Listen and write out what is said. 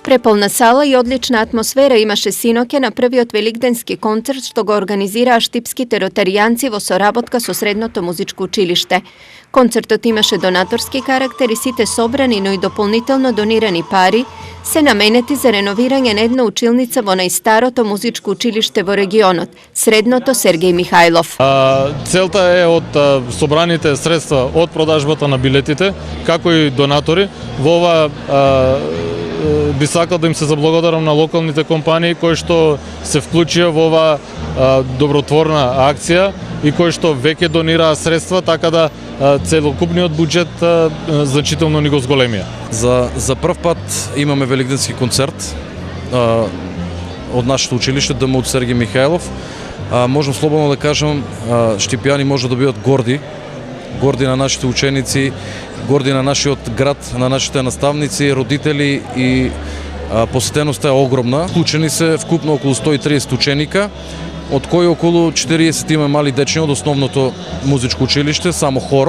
Prepolna sala i odlična atmosfera imaše sinoke na prvi od velikdenski koncert što ga organizira štipski terotarijanci vo sоработка со Средното музичко училиште. Концертот имаше донаторски карактер и сите собрани, но и дополнително донирани пари се наменети за реновирање на една училница во најстарото музичко училиште во регионот, Средното Сергеј Михајлов. Целта е од собраните средства од продажбата на билетите, како и донатори, во ова би сакал да им се заблагодарам на локалните компании кои што се вклучија во оваа добротворна акција и кои што веќе донираа средства, така да целокупниот буџет значително ни го зголемија. За прв пат имаме великденски концерт од нашето училиште ДМУ од Сергеј Михајлов. Можам слободно да кажам, štipјани може да бидат горди на нашите ученици, горди на нашиот град, на нашите наставници, родители и посетеноста е огромна. Вклучени се вкупно околу 130 ученика, од кои околу 40 има мали дечни од основното музичко училиште, само хорот.